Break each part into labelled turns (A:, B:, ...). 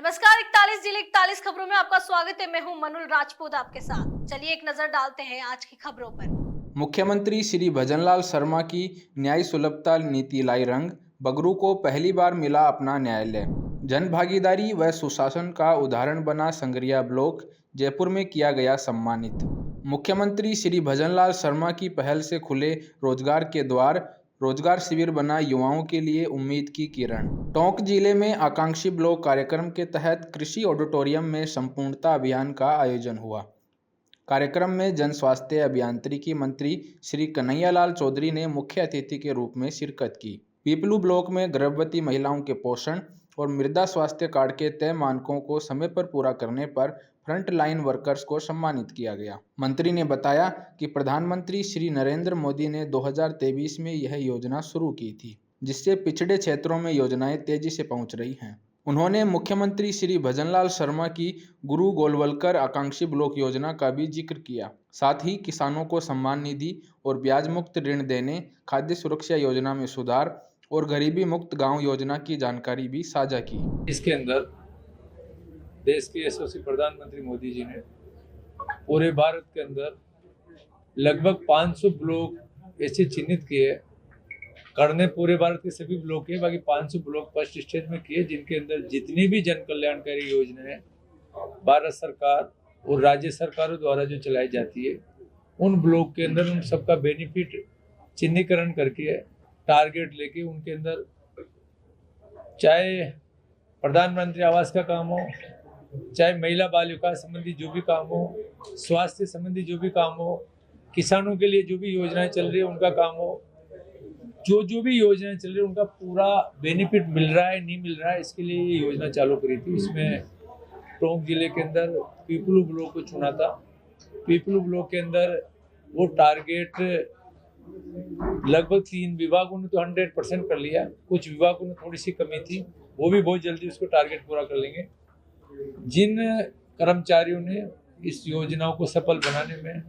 A: नमस्कार, 41 जिले 41 खबरों में आपका स्वागत है। मैं हूं मनुल राजपूत आपके साथ। चलिए एक नजर डालते हैं आज की खबरों पर।
B: मुख्यमंत्री श्री भजनलाल शर्मा की न्याय सुलभता नीति लाई रंग। बगरू को पहली बार मिला अपना न्यायालय। जन भागीदारी व सुशासन का उदाहरण बना संगरिया ब्लॉक। जयपुर में किया गया सम्मानित। मुख्यमंत्री श्री भजनलाल शर्मा की पहल से खुले रोजगार के द्वार। रोजगार शिविर बना युवाओं के लिए उम्मीद की किरण। टोंक जिले में आकांक्षी ब्लॉक कार्यक्रम के तहत कृषि ऑडिटोरियम में संपूर्णता अभियान का आयोजन हुआ। कार्यक्रम में जन स्वास्थ्य अभियांत्रिकी मंत्री श्री कन्हैयालाल चौधरी ने मुख्य अतिथि के रूप में शिरकत की। पीपलू ब्लॉक में गर्भवती महिलाओं के पोषण और मृदा स्वास्थ्य कार्ड के तय मानकों को समय पर पूरा करने पर फ्रंट लाइन वर्कर्स को सम्मानित किया गया। मंत्री ने बताया कि प्रधानमंत्री श्री नरेंद्र मोदी ने 2023 में यह योजना शुरू की थी, जिससे पिछड़े क्षेत्रों में योजनाएं तेजी से पहुंच रही हैं। उन्होंने मुख्यमंत्री श्री भजनलाल शर्मा की गुरु गोलवलकर आकांक्षी ब्लॉक योजना का भी जिक्र किया। साथ ही किसानों को सम्मान निधि और ब्याज मुक्त ऋण देने, खाद्य सुरक्षा योजना में सुधार और गरीबी मुक्त गांव योजना की जानकारी भी साझा की।
C: इसके अंदर देश के यशस्वी प्रधानमंत्री मोदी जी ने पूरे भारत के अंदर लगभग 500 ब्लॉक ऐसे चिन्हित किए। करने पूरे भारत के सभी ब्लॉक किए, बाकी 500 ब्लॉक फर्स्ट स्टेज में किए, जिनके अंदर जितनी भी जन कल्याणकारी योजनाएं भारत सरकार और राज्य सरकारों द्वारा जो चलाई जाती है, उन ब्लॉक के अंदर उन सबका बेनिफिट चिन्हीकरण करके टारगेट लेके उनके अंदर चाहे प्रधानमंत्री आवास का काम हो, चाहे महिला बाल विकास संबंधी जो भी काम हो, स्वास्थ्य संबंधी जो भी काम हो, किसानों के लिए जो भी योजनाएं चल रही है उनका काम हो, जो भी योजनाएं चल रही है उनका पूरा बेनिफिट मिल रहा है नहीं मिल रहा है, इसके लिए ये योजना चालू करी थी। इसमें टोंक जिले के अंदर पीपलू ब्लॉक को चुना था। पीपलू ब्लॉक के अंदर वो टारगेट लगभग 3 विभागों ने तो 100% कर लिया, कुछ विभागों में थोड़ी सी कमी थी, वो भी बहुत जल्दी उसको टारगेट पूरा कर लेंगे। जिन कर्मचारियों ने इस योजनाओं को सफल बनाने में,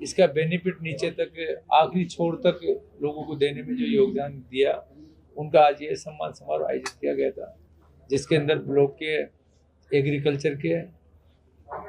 C: इसका बेनिफिट नीचे तक आखिरी छोर तक लोगों को देने में जो योगदान दिया, उनका आज ये सम्मान समारोह आयोजित किया गया था, जिसके अंदर ब्लॉक के एग्रीकल्चर के,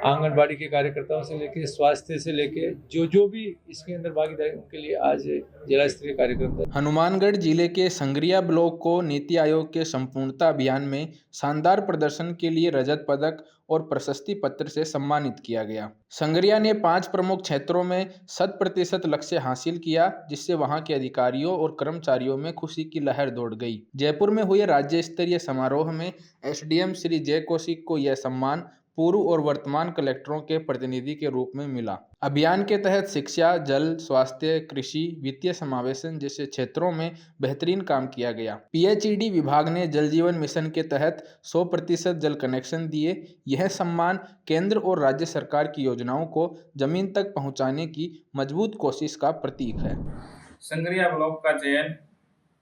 C: आंगनबाड़ी के कार्यकर्ताओं से लेके, स्वास्थ्य से लेके जो भी इसके अंदर भागीदारी, उनके लिए आज जिला स्तरीय कार्यक्रम था।
B: हनुमानगढ़ जिले के संगरिया ब्लॉक को नीति आयोग के संपूर्णता अभियान में शानदार प्रदर्शन के लिए रजत पदक और प्रशस्ति पत्र से सम्मानित किया गया। संगरिया ने 5 प्रमुख क्षेत्रों में 100% लक्ष्य हासिल किया, जिससे वहां के अधिकारियों और कर्मचारियों में खुशी की लहर दौड़ गई। जयपुर में हुए राज्य स्तरीय समारोह में एसडीएम श्री जय कौशिक को यह सम्मान पूर्व और वर्तमान कलेक्टरों के प्रतिनिधि के रूप में मिला। अभियान के तहत शिक्षा, जल, स्वास्थ्य, कृषि, वित्तीय समावेशन जैसे क्षेत्रों में बेहतरीन काम किया गया। पीएचईडी विभाग ने जल जीवन मिशन के तहत 100% जल कनेक्शन दिए। यह सम्मान केंद्र और राज्य सरकार की योजनाओं को जमीन तक पहुंचाने की मजबूत कोशिश का प्रतीक है।
D: संगरिया ब्लॉक का चयन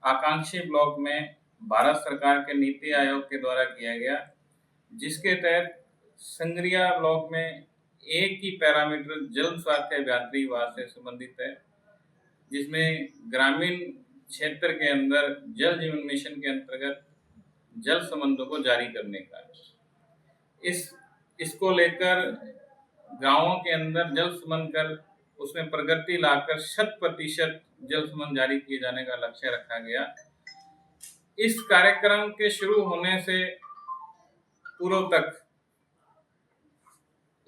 D: आकांक्षी ब्लॉक में भारत सरकार के नीति आयोग के द्वारा किया गया, जिसके तहत संगरिया ब्लॉक में एक ही पैरामीटर जल स्वास्थ्य अभियांत्रिकी विभाग से संबंधित है, जिसमें ग्रामीण क्षेत्र के अंदर जल जीवन मिशन के अंतर्गत जल संबंधों को जारी करने का, इसको लेकर गांवों के अंदर जल संबंध कर उसमें प्रगति लाकर 100% जल संबंध जारी किए जाने का लक्ष्य रखा गया। इस कार्यक्रम के शुरू होने से पूर्व तक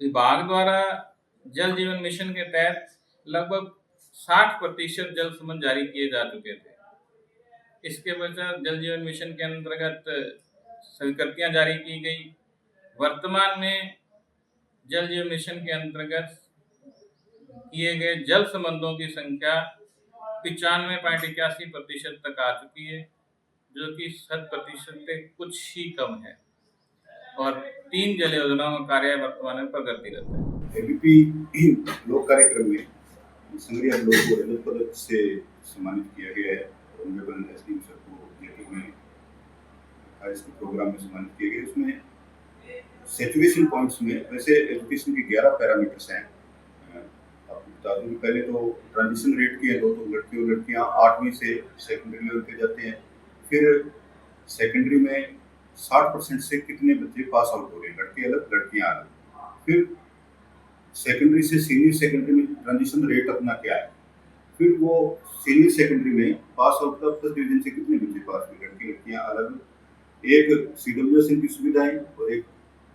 D: विभाग द्वारा जल जीवन मिशन के तहत लगभग 60% जल संबंध जारी किए जा चुके थे। इसके पश्चात जल जीवन मिशन के अंतर्गत स्वीकृतियां जारी की गई। वर्तमान में जल जीवन मिशन के अंतर्गत किए गए जल संबंधों की संख्या 95.81% तक आ चुकी है, जो कि 100% से कुछ ही कम है, और 3 जल योजनाओं का कार्य वर्तमान में प्रगतिरत है।
E: एबीपी ब्लॉक कार्यक्रम में संगरिया ब्लॉक को रजत पदक से सम्मानित किया गया है। ऑनरेबल एसडीएम सर को जयपुर में आज के प्रोग्राम में सम्मानित किया गया। उसमें सैचुरेशन पॉइंट्स में वैसे एजुकेशन के 11 पैरामीटर्स हैं। आपको बता दूं कि पहले तो ट्रांजिशन रेट की है, तो लड़के और लड़कियां 8वीं से सेकेंडरी लेवल पे जाते हैं। फिर सेकेंडरी में 60% से कितने बच्चे पास आउट हो रहे हैं, लड़के अलग लड़कियां अलग। फिर सेकेंडरी से सीनियर सेकेंडरी में ट्रांजिशन रेट अपना क्या है, फिर वो सीनियर सेकेंडरी में पास आउट का फर्स्ट डिवीजन से कितने बच्चे पास हुए, लड़के लड़कियां अलग। एक CWSN की सुविधाएं और एक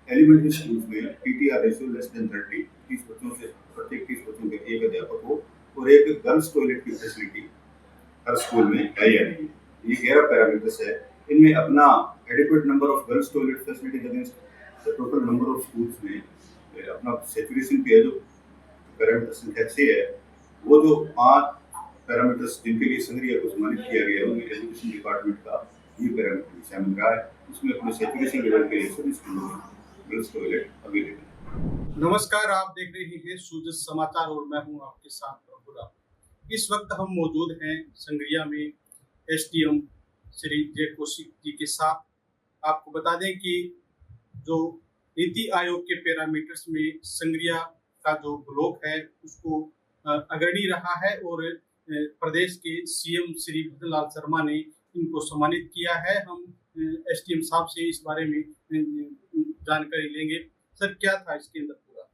E: एलिमेंट्री स्कूल में PTR रेशियो लेस देन 30, 30 बच्चों से प्रत्येक 30 बच्चों के एक अध्यापक हो, और एक गर्ल्स टॉयलेट की फैसिलिटी हर स्कूल में है या नहीं। ये 11 पैरामीटर्स है। इनमें अपना adequate number of girls toilet facilities against the total number of schools में अपना सेचुरेशन की है जो पैरामीटर संख्या 6 है, वो जो 5 पैरामीटर्स जिनके लिए संग्रिया को सम्मानित किया गया है उनमें एजुकेशन डिपार्टमेंट का ये पैरामीटर शामिल रहा है। उसमें अपने सेचुरेशन लेवल के लिए सभी स्कूलों में गर्ल्स टॉयलेट अवेलेबल है।
F: नमस्कार, आप देख रहे हैं सूरज समाचार और मैं हूं आपके साथ प्रभुराम। इस वक्त हम मौजूद हैं संग्रिया में SDM श्री जय कौशिक जी के साथ। आपको बता दें कि जो नीति आयोग के पैरामीटर्स में संग्रिया का जो ब्लॉक है उसको अग्रणी रहा है और प्रदेश के CM श्री भजन लाल शर्मा ने इनको सम्मानित किया है। हम SDM साहब से इस बारे में जानकारी लेंगे। सर, क्या था इसके अंदर पूरा?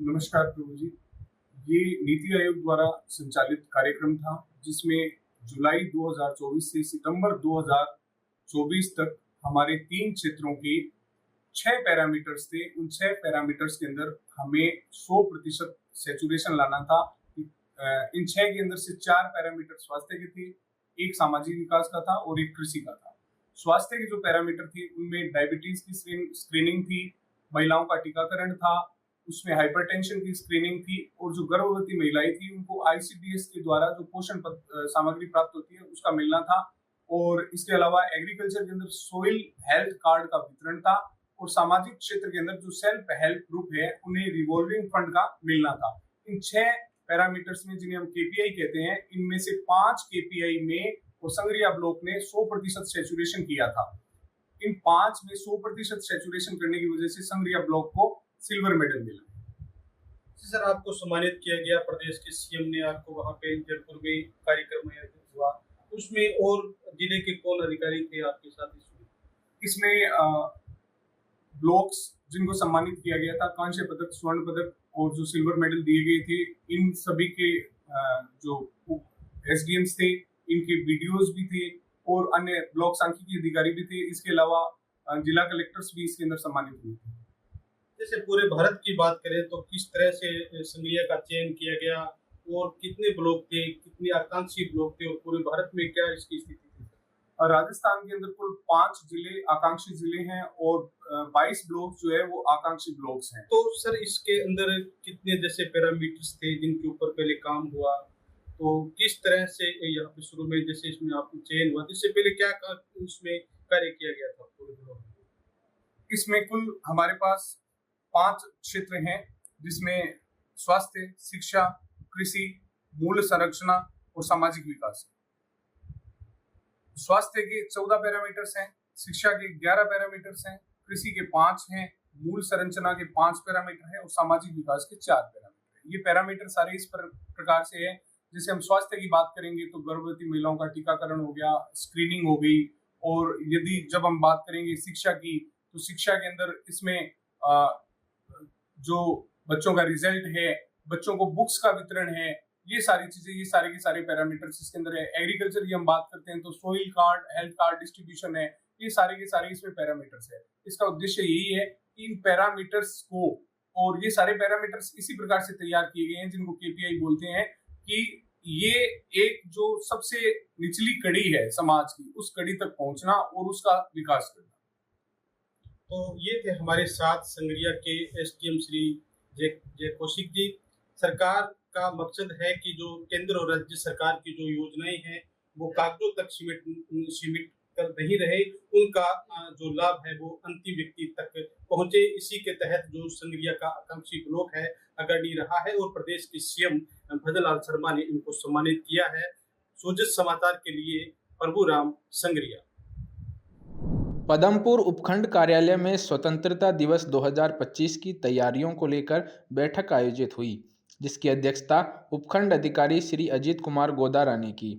G: नमस्कार प्रभु जी, ये नीति आयोग द्वारा संचालित कार्यक्रम था जिसमें जुलाई 2024 से सितंबर 2024 तक हमारे 3 क्षेत्रों के 6 पैरामीटर्स थे। उन 6 पैरामीटर्स के अंदर हमें 100% सैचुरेशन लाना था। इन 6 के अंदर से 4 पैरामीटर स्वास्थ्य के थे, एक सामाजिक विकास का था और एक कृषि का था। स्वास्थ्य के जो पैरामीटर थे उनमें डायबिटीज की स्क्रीनिंग थी, महिलाओं का टीकाकरण था, उसमें हाइपरटेंशन की स्क्रीनिंग थी, और जो गर्भवती महिलाएं थी उनको ICDS के द्वारा जो पोषण सामग्री प्राप्त होती है उसका मिलना था। और इसके अलावा एग्रीकल्चर के अंदर सोइल हेल्थ कार्ड का वितरण था, और सामाजिक क्षेत्र के अंदर जो सेल्फ हेल्प ग्रुप है उन्हें रिवॉल्विंग फंड का मिलना था। इन 6 पैरामीटर्स में जिन्हें हम KPI कहते हैं, इनमें से 5 KPI में और संग्रिया ब्लॉक ने 100% सैचुरेशन किया था। इन 5 में 100% सैचुरेशन करने की वजह से संग्रिया ब्लॉक को सिल्वर मेडल मिला।
F: सर, आपको सम्मानित किया गया, प्रदेश के CM ने आपको वहां पे जयपुर में कार्यक्रम आयोजित हुआ, उसमें और जिले के कौन अधिकारी थे आपके साथ?
G: इसमें ब्लॉक्स जिनको सम्मानित किया गया था, कांस्य पदक, स्वर्ण पदक और जो सिल्वर मेडल दिए गए थे, इन सभी के जो SDMs थे, इनके वीडियोस भी थे और अन्य ब्लॉक सांख्यिकी अधिकारी भी थे। इसके अलावा जिला कलेक्टर्स भी इसके अंदर सम्मानित हुए थे।
F: जैसे पूरे भारत की बात करें तो किस तरह से संग्रिया का चयन किया गया और कितने ब्लॉक थे, कितने आकांक्षी ब्लॉक थे और पूरे भारत में क्या इसकी स्थिति थी?
G: राजस्थान के अंदर कुल 5 जिले आकांक्षी जिले हैं और 22 ब्लॉक जो है वो आकांक्षी ब्लॉक्स हैं।
F: तो सर, इसके अंदर कितने जैसे पैरामीटर्स थे जिनके ऊपर पहले काम हुआ, तो किस तरह से यहाँ पे शुरू में जैसे इसमें आपको चयन हुआ, इससे पहले क्या इसमें कार्य किया गया था पूरे ब्लॉक में?
G: इसमें कुल हमारे पास 5 क्षेत्र हैं जिसमें स्वास्थ्य, शिक्षा, कृषि, मूल संरचना और सामाजिक विकास। स्वास्थ्य के 14 पैरामीटर्स हैं, शिक्षा के 11 पैरामीटर्स हैं, कृषि के 5 हैं, मूल संरचना के 5 पैरामीटर हैं और सामाजिक विकास के 4 पैरामीटर हैं। ये पैरामीटर सारे इस प्रकार से है, जैसे हम स्वास्थ्य की बात करेंगे तो गर्भवती महिलाओं का टीकाकरण हो गया, स्क्रीनिंग हो गई, और यदि जब हम बात करेंगे शिक्षा की तो शिक्षा के अंदर इसमें जो बच्चों का रिजल्ट है, बच्चों को बुक्स का वितरण है, ये सारी चीजें, ये सारे के सारे पैरामीटर्स इसके अंदर है। एग्रीकल्चर की हम बात करते हैं तो soil card, health card distribution है, ये सारे के सारे इसमें पैरामीटर्स है। इसका उद्देश्य यही है कि इन पैरामीटर्स को, और ये सारे पैरामीटर्स इसी प्रकार से तैयार किए गए हैं जिनको KPI बोलते हैं, कि ये एक जो सबसे निचली कड़ी है समाज की, उस कड़ी तक पहुंचना और उसका विकास करना।
F: तो ये थे हमारे साथ संग्रिया के SDM श्री जय कौशिक जी। सरकार का मकसद है कि जो केंद्र और राज्य सरकार की जो योजनाएं हैं वो कागजों तक सीमित कर नहीं रहे, उनका जो लाभ है वो अंतिम व्यक्ति तक पहुंचे। इसी के तहत जो संग्रिया का आकांक्षी ब्लॉक है अग्रणी रहा है और प्रदेश के CM भजन लाल शर्मा ने इनको सम्मानित किया है। सूरज समाचार के लिए प्रभुराम, संग्रिया।
B: पदमपुर उपखंड कार्यालय में स्वतंत्रता दिवस 2025 की तैयारियों को लेकर बैठक आयोजित हुई, जिसकी अध्यक्षता उपखंड अधिकारी श्री अजीत कुमार गोदारा ने की।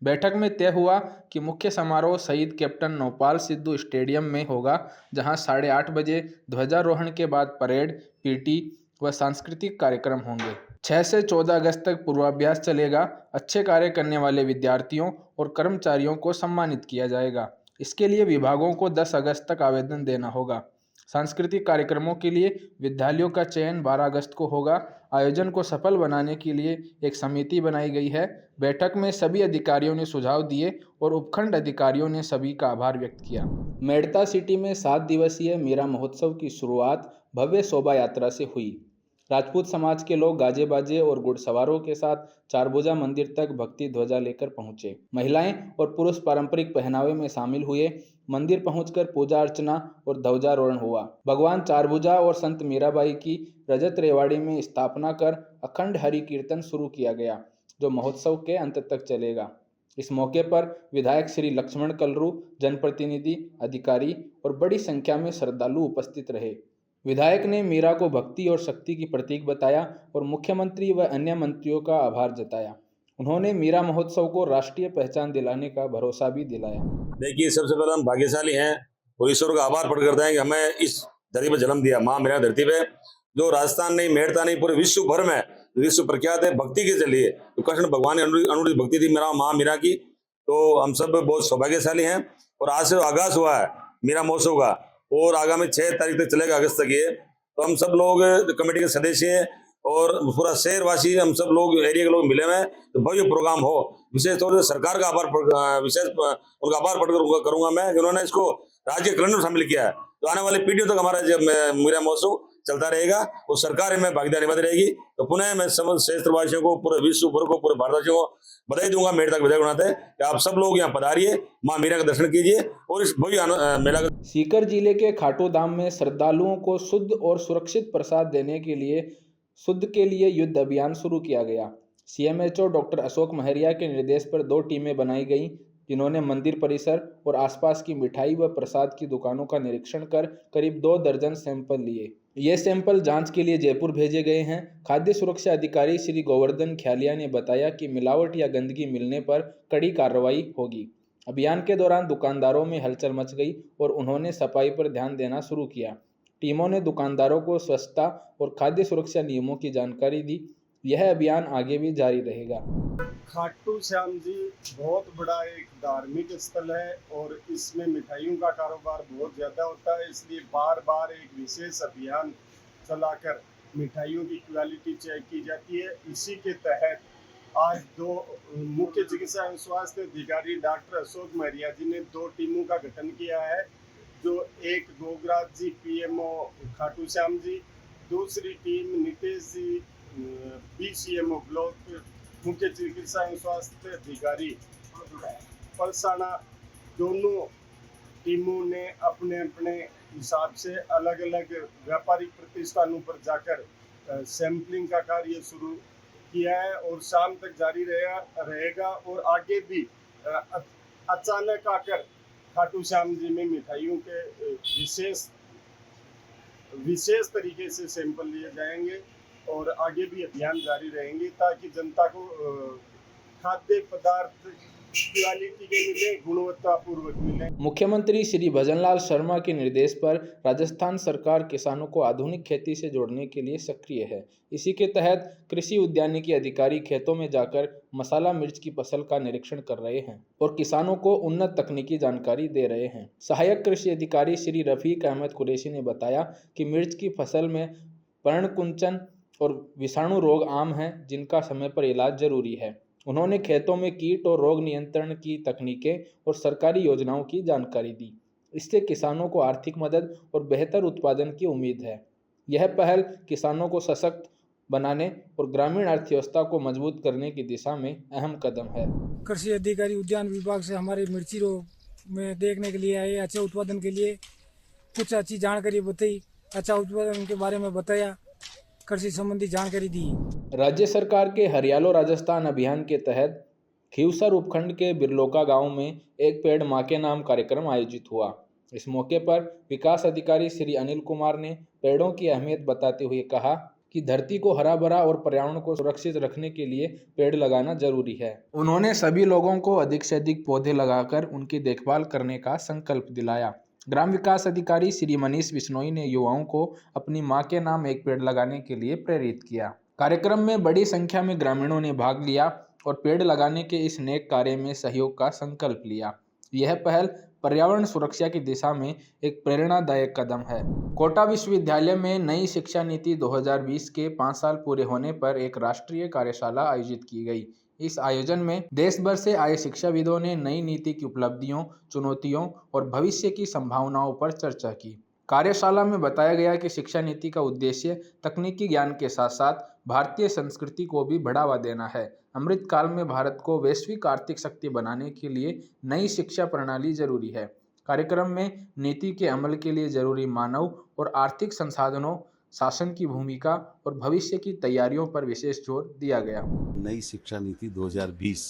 B: बैठक में तय हुआ कि मुख्य समारोह शहीद कैप्टन नौपाल सिद्धू स्टेडियम में होगा, जहां 8:30 बजे ध्वजारोहण के बाद परेड, पीटी व सांस्कृतिक कार्यक्रम होंगे। 6 से 14 अगस्त तक पूर्वाभ्यास चलेगा। अच्छे कार्य करने वाले विद्यार्थियों और कर्मचारियों को सम्मानित किया जाएगा। इसके लिए विभागों को 10 अगस्त तक आवेदन देना होगा। सांस्कृतिक कार्यक्रमों के लिए विद्यालयों का चयन 12 अगस्त को होगा। आयोजन को सफल बनाने के लिए एक समिति बनाई गई है। बैठक में सभी अधिकारियों ने सुझाव दिए और उपखंड अधिकारियों ने सभी का आभार व्यक्त किया। मेड़ता सिटी में 7 दिवसीय मीरा महोत्सव की शुरुआत भव्य शोभा यात्रा से हुई। राजपूत समाज के लोग गाजे बाजे और घुड़सवारों के साथ चारभुजा मंदिर तक भक्ति ध्वजा लेकर पहुंचे। महिलाएं और पुरुष पारंपरिक पहनावे में शामिल हुए। मंदिर पहुंचकर पूजा अर्चना और ध्वजारोहण हुआ। भगवान चारभुजा और संत मीराबाई की रजत रेवाड़ी में स्थापना कर अखंड हरि कीर्तन शुरू किया गया, जो महोत्सव के अंत तक चलेगा। इस मौके पर विधायक श्री लक्ष्मण कलरू, जनप्रतिनिधि, अधिकारी और बड़ी संख्या में श्रद्धालु उपस्थित रहे। विधायक ने मीरा को भक्ति और शक्ति की प्रतीक बताया और मुख्यमंत्री व अन्य मंत्रियों का आभार जताया। उन्होंने मीरा महोत्सव को राष्ट्रीय पहचान दिलाने का भरोसा भी दिलाया।
H: देखिए, सबसे पहले हम भाग्यशाली हैं और ईश्वर का आभार प्रकट करते हैं कि हमें इस धरती पर जन्म दिया, माँ मीरा धरती पे, जो राजस्थान नहीं, मेड़ता नहीं, पूरे विश्व भर में विश्व प्रख्यात है भक्ति के चलिए। तो कृष्ण भगवान ने अनुरूप भक्ति थी मेरा माँ मीरा की। तो हम सब बहुत सौभाग्यशाली हैं और आज से आगाज हुआ है मीरा महोत्सव का और आगामी 6 तारीख तक चलेगा, अगस्त तक ये। तो हम सब लोग कमेटी के सदस्य और पूरा शहरवासी, हम सब लोग एरिया के लोग मिले हुए हैं, तो भव्य प्रोग्राम हो। विशेष तौर से सरकार का आभार उनका आभार प्रकट करूंगा मैं कि उन्होंने इसको राज्य कैलेंडर में शामिल किया है। तो आने वाली पीढ़ियों तक हमारा जब मीरा महोत्सव चलता रहेगा और सरकार में भागीदारी निभाती रहेगी। तो पुनः मैं समस्त क्षेत्रवासियों को, पूरे विश्व भर को, पूरे भारतवासियों को बधाई दूंगा मेड़ता के विधायक बनाते कि आप सब लोग यहाँ पधारिए, माँ मीरा का दर्शन कीजिए और इस भव्य मेला का।
B: सीकर जिले के खाटू धाम में श्रद्धालुओं को शुद्ध और सुरक्षित प्रसाद देने के लिए शुद्ध के लिए युद्ध अभियान शुरू किया गया। सीएमएचओ डॉक्टर अशोक महरिया के निर्देश पर 2 टीमें बनाई गईं, जिन्होंने मंदिर परिसर और आसपास की मिठाई व प्रसाद की दुकानों का निरीक्षण कर करीब 2 दर्जन सैंपल लिए। ये सैंपल जांच के लिए जयपुर भेजे गए हैं। खाद्य सुरक्षा अधिकारी श्री गोवर्धन ख्यालिया ने बताया कि मिलावट या गंदगी मिलने पर कड़ी कार्रवाई होगी। अभियान के दौरान दुकानदारों में हलचल मच गई और उन्होंने सफाई पर ध्यान देना शुरू किया। टीमों ने दुकानदारों को स्वच्छता और खाद्य सुरक्षा नियमों की जानकारी दी। यह अभियान आगे भी जारी रहेगा।
F: खाटू श्याम जी बहुत बड़ा एक धार्मिक स्थल है और इसमें मिठाइयों का कारोबार बहुत ज़्यादा होता है, इसलिए बार बार एक विशेष अभियान चलाकर मिठाइयों की क्वालिटी चेक की जाती है। इसी के तहत आज 2 मुख्य चिकित्सा एवं स्वास्थ्य अधिकारी डॉक्टर अशोक महरिया जी ने 2 टीमों का गठन किया है, जो एक गोगराज जी पीएमओ खाटू श्याम जी, दूसरी टीम नितेश जी बीसीएमओ ब्लॉक मुख्य चिकित्सा एवं स्वास्थ्य अधिकारी पलसाना। दोनों टीमों ने अपने अपने हिसाब से अलग अलग व्यापारिक प्रतिष्ठानों पर जाकर सैंपलिंग का कार्य शुरू किया है और शाम तक जारी रहेगा और आगे भी अचानक आकर खाटू श्याम जी में मिठाइयों के विशेष तरीके से सैंपल लिए जाएंगे और आगे भी अभियान जारी रहेंगे ताकि जनता को खाद्य पदार्थ क्वालिटी के मिले, गुणवत्तापूर्वक मिले।
B: मुख्यमंत्री श्री भजनलाल शर्मा के निर्देश पर राजस्थान सरकार किसानों को आधुनिक खेती से जोड़ने के लिए सक्रिय है। इसी के तहत कृषि उद्यानिकी अधिकारी खेतों में जाकर मसाला मिर्च की फसल का निरीक्षण कर रहे हैं और किसानों को उन्नत तकनीकी जानकारी दे रहे हैं। सहायक कृषि अधिकारी श्री रफीक अहमद कुरैशी ने बताया कि मिर्च की फसल में पर्णकुंचन और विषाणु रोग आम हैं, जिनका समय पर इलाज जरूरी है। उन्होंने खेतों में कीट और रोग नियंत्रण की तकनीकें और सरकारी योजनाओं की जानकारी दी। इससे किसानों को आर्थिक मदद और बेहतर उत्पादन की उम्मीद है। यह पहल किसानों को सशक्त बनाने और ग्रामीण अर्थव्यवस्था को मजबूत करने की दिशा में अहम कदम है।
I: कृषि अधिकारी उद्यान विभाग से हमारे मिर्ची रोग में देखने के लिए आए, अच्छे उत्पादन के लिए कुछ अच्छी जानकारी बताई, अच्छा उत्पादन के बारे में बताया, कृषि संबंधी जानकारी दी।
B: राज्य सरकार के हरियालो राजस्थान अभियान के तहत खीवसर उपखंड के बिरलोका गांव में एक पेड़ मां के नाम कार्यक्रम आयोजित हुआ। इस मौके पर विकास अधिकारी श्री अनिल कुमार ने पेड़ों की अहमियत बताते हुए कहा कि धरती को हरा भरा और पर्यावरण को सुरक्षित रखने के लिए पेड़ लगाना जरूरी है। उन्होंने सभी लोगों को अधिक से अधिक पौधे लगाकर उनकी देखभाल करने का संकल्प दिलाया। ग्राम विकास अधिकारी श्री मनीष बिश्नोई ने युवाओं को अपनी मां के नाम एक पेड़ लगाने के लिए प्रेरित किया। कार्यक्रम में बड़ी संख्या में ग्रामीणों ने भाग लिया और पेड़ लगाने के इस नेक कार्य में सहयोग का संकल्प लिया। यह पहल पर्यावरण सुरक्षा की दिशा में एक प्रेरणादायक कदम है। कोटा विश्वविद्यालय में नई शिक्षा नीति 2020 के 5 साल पूरे होने पर एक राष्ट्रीय कार्यशाला आयोजित की गई। इस आयोजन में देश भर से आए शिक्षाविदों ने नई नीति की उपलब्धियों, चुनौतियों और भविष्य की संभावनाओं पर चर्चा की। कार्यशाला में बताया गया कि शिक्षा नीति का उद्देश्य तकनीकी ज्ञान के साथ साथ भारतीय संस्कृति को भी बढ़ावा देना है। अमृत काल में भारत को वैश्विक आर्थिक शक्ति बनाने के लिए नई शिक्षा प्रणाली जरूरी है। कार्यक्रम में नीति के अमल के लिए जरूरी मानव और आर्थिक संसाधनों, शासन की भूमिका और भविष्य की तैयारियों पर विशेष जोर दिया गया।
J: नई शिक्षा नीति 2020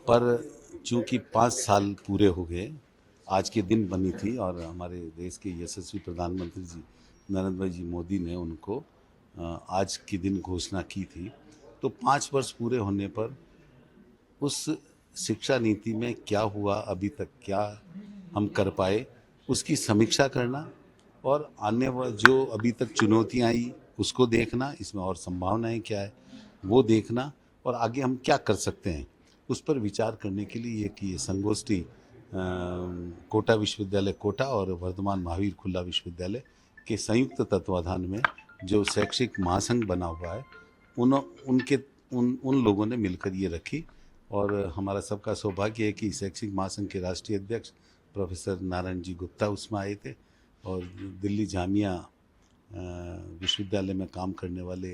J: पर चूंकि 5 साल पूरे हो गए, आज के दिन बनी थी और हमारे देश के यशस्वी प्रधानमंत्री जी नरेंद्र भाई जी मोदी ने उनको आज के दिन घोषणा की थी। तो 5 वर्ष पूरे होने पर उस शिक्षा नीति में क्या हुआ, अभी तक क्या हम कर पाए, उसकी समीक्षा करना और आने वाले जो अभी तक चुनौतियां आई उसको देखना, इसमें और संभावनाएं क्या है वो देखना और आगे हम क्या कर सकते हैं उस पर विचार करने के लिए ये संगोष्ठी कोटा विश्वविद्यालय कोटा और वर्धमान महावीर खुला विश्वविद्यालय के संयुक्त तत्वाधान में जो शैक्षिक महासंघ बना हुआ है उन लोगों ने मिलकर ये रखी। और हमारा सबका सौभाग्य है कि शैक्षिक महासंघ के राष्ट्रीय अध्यक्ष प्रोफेसर नारायण जी गुप्ता उसमें आए थे और दिल्ली जामिया विश्वविद्यालय में काम करने वाले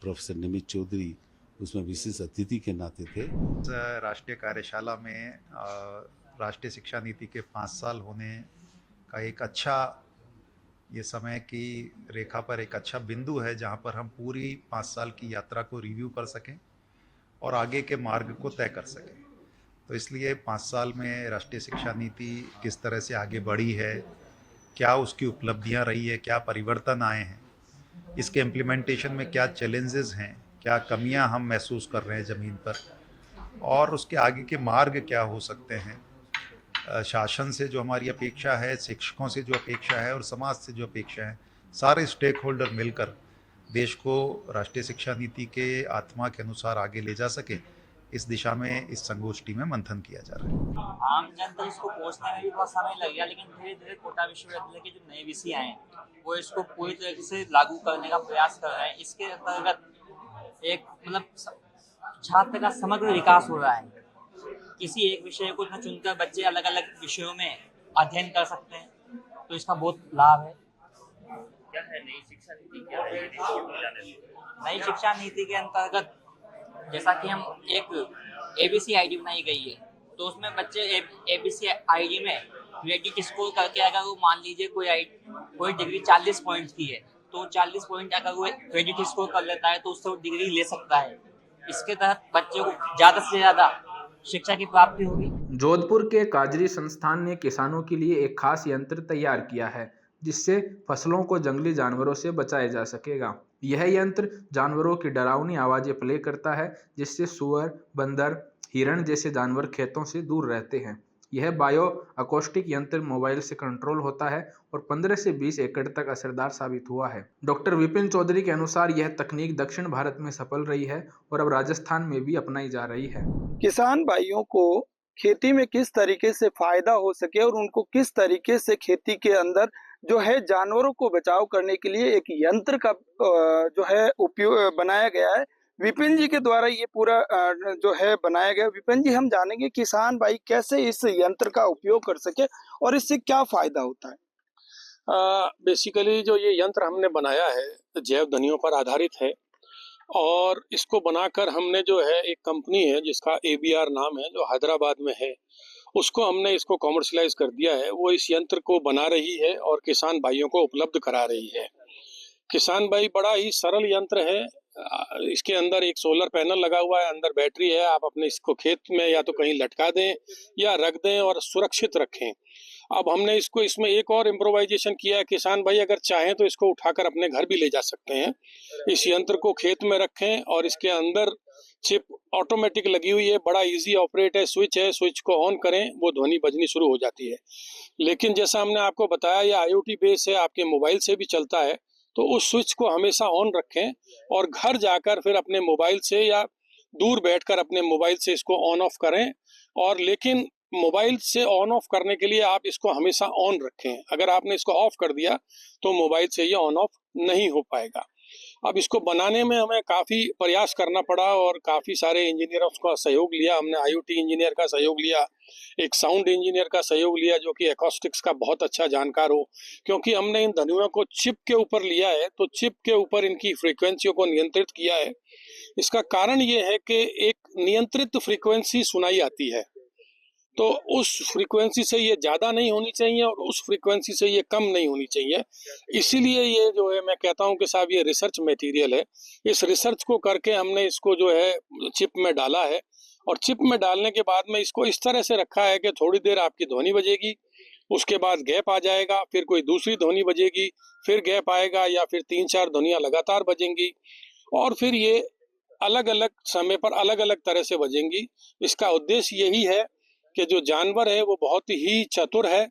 J: प्रोफेसर निमित चौधरी उसमें विशेष अतिथि के नाते थे।
K: राष्ट्रीय कार्यशाला में राष्ट्रीय शिक्षा नीति के 5 साल होने का एक अच्छा ये समय की रेखा पर एक अच्छा बिंदु है जहां पर हम पूरी 5 साल की यात्रा को रिव्यू कर सकें और आगे के मार्ग को तय कर सकें। तो इसलिए 5 साल में राष्ट्रीय शिक्षा नीति किस तरह से आगे बढ़ी है, क्या उसकी उपलब्धियां रही है, क्या परिवर्तन आए हैं, इसके इम्प्लीमेंटेशन में क्या चैलेंजेस हैं, क्या कमियां हम महसूस कर रहे हैं ज़मीन पर और उसके आगे के मार्ग क्या हो सकते हैं। शासन से जो हमारी अपेक्षा है, शिक्षकों से जो अपेक्षा है और समाज से जो अपेक्षा है, सारे स्टेक होल्डर मिलकर देश को राष्ट्रीय शिक्षा नीति के आत्मा के अनुसार आगे ले जा सके, इस दिशा में इस संगोष्ठी में मंथन किया जा रहा है।
L: आम जनता इसको पहुंचने में भी बहुत समय लग गया, लेकिन धीरे धीरे कोटा विश्वविद्यालय के जो नए विषय आए वो इसको पूरी तरीके से लागू करने का प्रयास कर रहे हैं। इसके अंतर्गत एक छात्र का समग्र विकास हो रहा है। किसी एक विषय को न चुनकर बच्चे अलग अलग विषयों में अध्ययन कर सकते हैं, तो इसका बहुत लाभ है।
M: क्या है नई शिक्षा नीति, क्या है
L: नई शिक्षा नीति के अंतर्गत जैसा कि हम एक ABC ID बनाई गई है, तो उसमें बच्चे ABC ID में क्रेडिट स्कोर करके अगर वो मान लीजिए कोई डिग्री 40 पॉइंट की है तो 40 पॉइंट अगर वो क्रेडिट स्कोर कर लेता है तो उससे वो डिग्री ले सकता है। इसके तहत बच्चों को ज़्यादा से ज़्यादा शिक्षा की प्राप्ति होगी।
B: जोधपुर के काजरी संस्थान ने किसानों के लिए एक खास यंत्र तैयार किया है जिससे फसलों को जंगली जानवरों से बचाया जा सकेगा। यह यंत्र जानवरों की डरावनी आवाजें प्ले करता है जिससे सुअर, बंदर, हिरण जैसे जानवर खेतों से दूर रहते हैं। यह बायो अकोस्टिक यंत्र मोबाइल से कंट्रोल होता है और 15 से 20 एकड़ तक असरदार साबित हुआ है। डॉक्टर विपिन चौधरी के अनुसार यह तकनीक दक्षिण भारत में सफल रही है और अब राजस्थान में भी अपनाई जा रही है।
N: किसान भाइयों को खेती में किस तरीके से फायदा हो सके और उनको किस तरीके से खेती के अंदर जो है जानवरों को बचाव करने के लिए एक यंत्र का जो है उपयोग बनाया गया है। विपिन जी के द्वारा ये पूरा जो है बनाया गया। विपिन जी, हम जानेंगे किसान भाई कैसे इस यंत्र का उपयोग कर सके और इससे क्या फायदा होता है।
O: बेसिकली जो ये यंत्र हमने बनाया है जैव धनियों पर आधारित है और इसको बनाकर हमने जो है एक कंपनी है जिसका ABR नाम है जो हैदराबाद में है, उसको हमने इसको कॉमर्शलाइज कर दिया है। वो इस यंत्र को बना रही है और किसान भाइयों को उपलब्ध करा रही है। किसान भाई, बड़ा ही सरल यंत्र है। इसके अंदर एक सोलर पैनल लगा हुआ है, अंदर बैटरी है। आप अपने इसको खेत में या तो कहीं लटका दें या रख दें और सुरक्षित रखें। अब हमने इसको इसमें एक और इम्प्रोवाइजेशन किया है, किसान भाई अगर चाहें तो इसको उठाकर अपने घर भी ले जा सकते हैं। इस यंत्र को खेत में रखें और इसके अंदर चिप ऑटोमेटिक लगी हुई है, बड़ा इजी ऑपरेट है, स्विच को ऑन करें वो ध्वनि बजनी शुरू हो जाती है। लेकिन जैसा हमने आपको बताया ये IoT बेस है, आपके मोबाइल से भी चलता है, तो उस स्विच को हमेशा ऑन रखें और घर जाकर फिर अपने मोबाइल से या दूर बैठकर अपने मोबाइल से इसको ऑन ऑफ करें। और लेकिन मोबाइल से ऑन ऑफ करने के लिए आप इसको हमेशा ऑन रखें, अगर आपने इसको ऑफ कर दिया तो मोबाइल से ये ऑन ऑफ नहीं हो पाएगा। अब इसको बनाने में हमें काफ़ी प्रयास करना पड़ा और काफ़ी सारे इंजीनियरों का सहयोग लिया हमने, IoT इंजीनियर का सहयोग लिया, एक साउंड इंजीनियर का सहयोग लिया जो कि एकॉस्टिक्स का बहुत अच्छा जानकार हो, क्योंकि हमने इन ध्वनियों को चिप के ऊपर लिया है तो चिप के ऊपर इनकी फ्रीक्वेंसियों को नियंत्रित किया है। इसका कारण ये है कि एक नियंत्रित फ्रीक्वेंसी सुनाई आती है, तो उस फ्रीक्वेंसी से ये ज़्यादा नहीं होनी चाहिए और उस फ्रीक्वेंसी से ये कम नहीं होनी चाहिए। इसीलिए ये जो है मैं कहता हूँ कि साहब ये रिसर्च मटेरियल है, इस रिसर्च को करके हमने इसको जो है चिप में डाला है और चिप में डालने के बाद में इसको इस तरह से रखा है कि थोड़ी देर आपकी ध्वनि बजेगी, उसके बाद गैप आ जाएगा, फिर कोई दूसरी ध्वनि बजेगी, फिर गैप आएगा या फिर 3-4 ध्वनियाँ लगातार बजेंगी और फिर ये अलग अलग समय पर अलग अलग तरह से बजेंगी। इसका उद्देश्य यही है कि जो जानवर है वो बहुत ही चतुर है,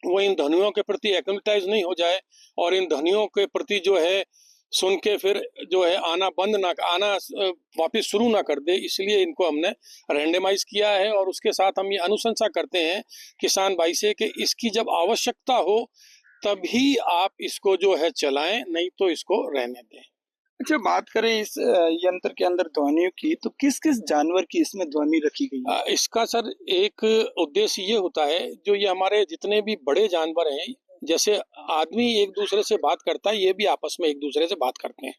O: वो इन ध्वनियों के प्रति एक्लिमेटाइज नहीं हो जाए और इन ध्वनियों के प्रति जो है सुन के फिर जो है आना वापस शुरू ना कर दे, इसलिए इनको हमने रैंडमाइज किया है। और उसके साथ हम ये अनुशंसा करते हैं किसान भाई से कि इसकी जब आवश्यकता हो तभी आप इसको जो है चलाएं, नहीं तो इसको रहने दें।
N: अच्छा, बात करें इस यंत्र के अंदर ध्वनियों की, तो किस किस जानवर की इसमें ध्वनि रखी गई है?
O: इसका सर एक उद्देश्य ये होता है, जो ये हमारे जितने भी बड़े जानवर हैं, जैसे आदमी एक दूसरे से बात करता है, ये भी आपस में एक दूसरे से बात करते हैं।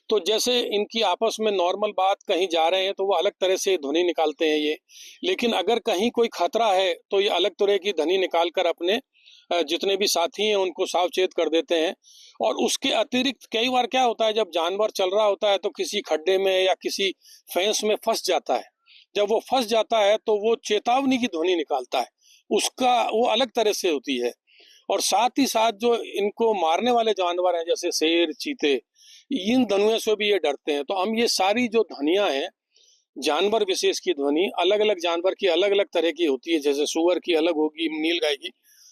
O: तो जैसे इनकी आपस में नॉर्मल बात, कहीं जा रहे हैं तो वो अलग तरह से ध्वनि निकालते हैं ये, लेकिन अगर कहीं कोई खतरा है तो ये अलग तरह की ध्वनि निकाल कर अपने जितने भी साथी हैं उनको सावचेत कर देते हैं। और उसके अतिरिक्त कई बार क्या होता है, जब जानवर चल रहा होता है तो किसी खड्डे में या किसी फेंस में फंस जाता है, जब वो फंस जाता है तो वो चेतावनी की ध्वनि निकालता है, उसका वो अलग तरह से होती है। और साथ ही साथ जो इनको मारने वाले जानवर हैं जैसे शेर, चीते, इन ध्वनियों से भी ये डरते हैं। तो हम ये सारी जो ध्वनियाँ हैं, जानवर विशेष की ध्वनि अलग अलग जानवर की अलग अलग तरह की होती है, जैसे सुअर की अलग होगी, नीलगाय की,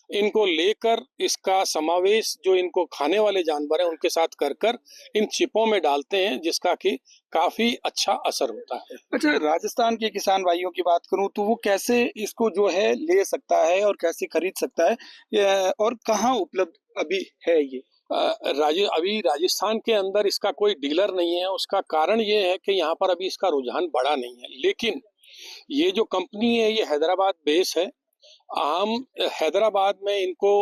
O: इनको लेकर इसका समावेश जो इनको खाने वाले जानवर हैं उनके साथ कर इन चिपों में डालते हैं, जिसका कि काफी अच्छा असर होता है।
N: अच्छा, राजस्थान के किसान भाइयों की बात करूं तो वो कैसे इसको जो है ले सकता है और कैसे खरीद सकता है और कहाँ उपलब्ध अभी है ये?
O: अभी राजस्थान के अंदर इसका कोई डीलर नहीं है। उसका कारण ये है कि यहाँ पर अभी इसका रुझान बढ़ा नहीं है, लेकिन ये जो कंपनी है ये हैदराबाद बेस है। हम हैदराबाद में इनको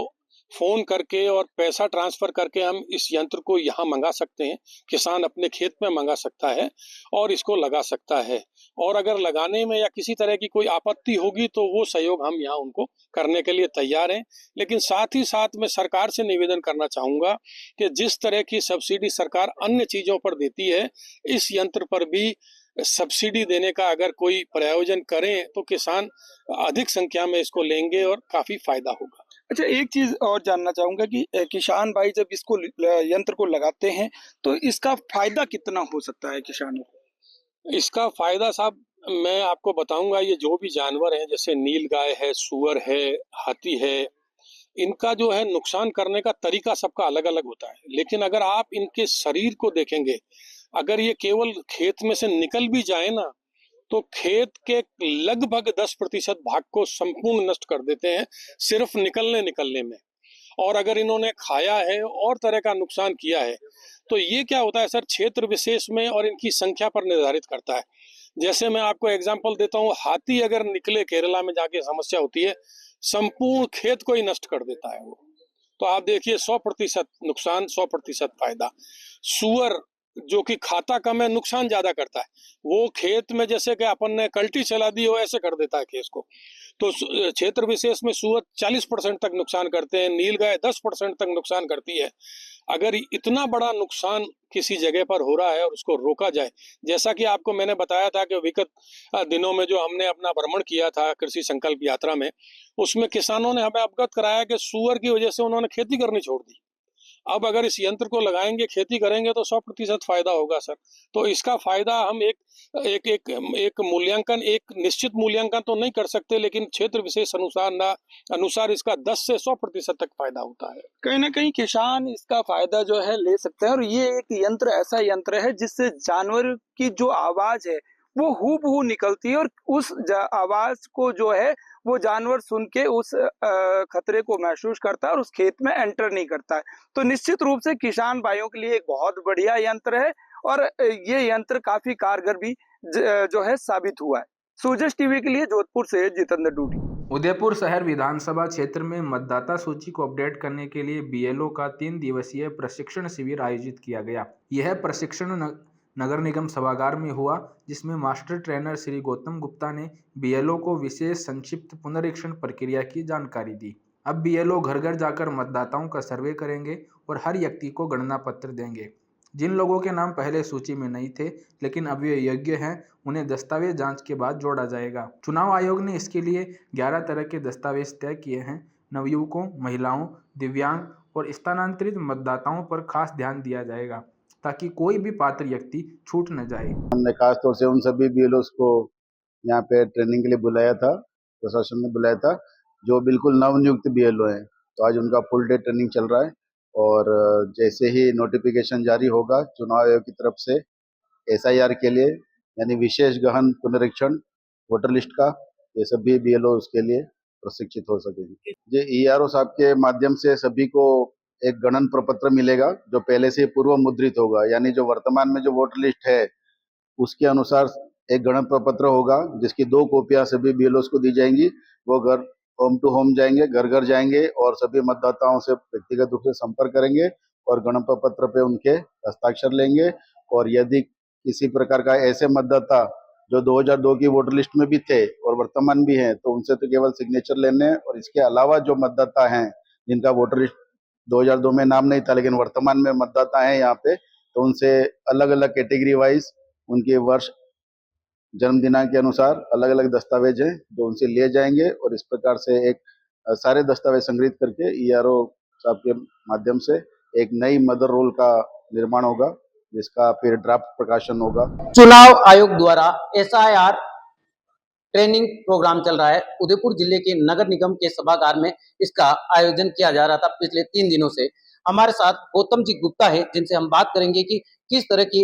O: फोन करके और पैसा ट्रांसफर करके हम इस यंत्र को यहाँ मंगा सकते हैं, किसान अपने खेत में मंगा सकता है और इसको लगा सकता है। और अगर लगाने में या किसी तरह की कोई आपत्ति होगी तो वो सहयोग हम यहाँ उनको करने के लिए तैयार हैं। लेकिन साथ ही साथ मैं सरकार से निवेदन करना चाहूँगा कि जिस तरह की सब्सिडी सरकार अन्य चीज़ों पर देती है, इस यंत्र पर भी सब्सिडी देने का अगर कोई प्रायोजन करें तो किसान अधिक संख्या में इसको लेंगे और काफी फायदा होगा।
N: अच्छा, एक चीज और जानना चाहूंगा कि किसान भाई जब इसको यंत्र को लगाते हैं तो इसका फायदा कितना हो सकता है किसानों को?
O: इसका फायदा साहब मैं आपको बताऊंगा, ये जो भी जानवर हैं जैसे नीलगाय है, सुअर है, हाथी है, इनका जो है नुकसान करने का तरीका सबका अलग अलग होता है। लेकिन अगर आप इनके शरीर को देखेंगे, अगर ये केवल खेत में से निकल भी जाए ना तो खेत के लगभग 10% भाग को संपूर्ण नष्ट कर देते हैं सिर्फ निकलने में। और अगर इन्होंने खाया है और तरह का नुकसान किया है तो ये क्या होता है सर, क्षेत्र विशेष में और इनकी संख्या पर निर्धारित करता है। जैसे मैं आपको एग्जांपल देता हूँ, हाथी अगर निकले, केरला में जाके समस्या होती है, संपूर्ण खेत को ही नष्ट कर देता है वो। तो आप देखिए 100% नुकसान, 100% फायदा। सुअर जो कि खाता कम है, नुकसान ज्यादा करता है, वो खेत में जैसे कि अपन ने कल्टी चला दी हो ऐसे कर देता है खेत को। तो क्षेत्र विशेष में सुअर 40% तक नुकसान करते हैं, नीलगाय 10% तक नुकसान करती है। अगर इतना बड़ा नुकसान किसी जगह पर हो रहा है और उसको रोका जाए, जैसा कि आपको मैंने बताया था कि विगत दिनों में जो हमने अपना भ्रमण किया था कृषि संकल्प यात्रा में, उसमें किसानों ने हमें अवगत कराया कि सूअर की वजह से उन्होंने खेती करनी छोड़ दी। अब अगर इस यंत्र को लगाएंगे, खेती करेंगे तो 100% फायदा होगा सर। तो इसका फायदा हम एक मूल्यांकन, एक निश्चित मूल्यांकन तो नहीं कर सकते, लेकिन क्षेत्र विशेष अनुसार इसका 10 से 100% तक फायदा होता है।
N: कहीं ना कहीं किसान इसका फायदा जो है ले सकते हैं, और ये एक यंत्र ऐसा यंत्र है जिससे जानवर की जो आवाज है वो हूबहू निकलती है, और उस आवाज को जो है वो जानवर सुन के उस खतरे को महसूस करता है और उस खेत में एंटर नहीं करता है। तो निश्चित रूप से किसान भाइयों के लिए एक बहुत बढ़िया यंत्र है, और ये यंत्र काफी कारगर भी जो है साबित हुआ है। सूजस टीवी के लिए जोधपुर से जितेंद्र डूडी।
B: उदयपुर शहर विधानसभा क्षेत्र में मतदाता सूची को अपडेट करने के लिए बीएलओ का 3 दिवसीय प्रशिक्षण शिविर आयोजित किया गया। यह प्रशिक्षण नगर निगम सभागार में हुआ, जिसमें मास्टर ट्रेनर श्री गौतम गुप्ता ने बीएलओ को विशेष संक्षिप्त पुनरीक्षण प्रक्रिया की जानकारी दी। अब बीएलओ घर घर जाकर मतदाताओं का सर्वे करेंगे और हर व्यक्ति को गणना पत्र देंगे। जिन लोगों के नाम पहले सूची में नहीं थे लेकिन अब वे योग्य हैं, उन्हें दस्तावेज जांच के बाद जोड़ा जाएगा। चुनाव आयोग ने इसके लिए 11 तरह के दस्तावेज तय किए हैं। नवयुवकों, महिलाओं, दिव्यांग और स्थानांतरित मतदाताओं पर खास ध्यान दिया जाएगा ताकि कोई भी पात्र व्यक्ति छूट न जाए।
E: हमने खास तौर से उन सभी बीएलओस को यहाँ पे ट्रेनिंग के लिए बुलाया था, प्रशासन ने बुलाया था, जो बिल्कुल नवनियुक्त बीएलओ हैं। तो आज उनका फुल डे ट्रेनिंग चल रहा है, और जैसे ही नोटिफिकेशन जारी होगा चुनाव आयोग की तरफ से एसआईआर के लिए, यानी विशेष गहन पुनरीक्षण वोटर लिस्ट का, ये सभी बीएलओ उसके लिए प्रशिक्षित हो सकेंगे। ये ईआरओ साहब के माध्यम से सभी को एक गणन प्रपत्र मिलेगा जो पहले से पूर्व मुद्रित होगा, यानी जो वर्तमान में जो वोटर लिस्ट है उसके अनुसार एक गणन प्रपत्र होगा जिसकी 2 कॉपियां सभी बीएलओ को दी जाएंगी। वो घर होम टू होम जाएंगे, घर घर जाएंगे और सभी मतदाताओं से व्यक्तिगत रूप से संपर्क करेंगे और गणन प्रपत्र पे उनके हस्ताक्षर लेंगे। और यदि किसी प्रकार का ऐसे मतदाता जो 2002 की वोटर लिस्ट में भी थे और वर्तमान भी हैं, तो उनसे तो केवल सिग्नेचर लेने हैं। और इसके अलावा जो मतदाता हैं जिनका वोटर लिस्ट 2002 में नाम नहीं था लेकिन वर्तमान में मतदाता हैं यहाँ पे, तो उनसे अलग अलग कैटेगरी वाइज उनके वर्ष, जन्म दिनांक के अनुसार अलग अलग दस्तावेज हैं जो उनसे लिए जाएंगे। और इस प्रकार से एक सारे दस्तावेज संग्रहित करके ईआरओ साहब के माध्यम से एक नई मदर रोल का निर्माण होगा, जिसका फिर ड्राफ्ट प्रकाशन होगा।
P: चुनाव आयोग द्वारा एसआईआर ट्रेनिंग प्रोग्राम चल रहा है। उदयपुर जिले के नगर निगम के सभागार में इसका आयोजन किया जा रहा था पिछले 3 दिनों से। हमारे साथ गौतम जी गुप्ता है, जिनसे हम बात करेंगे कि किस तरह की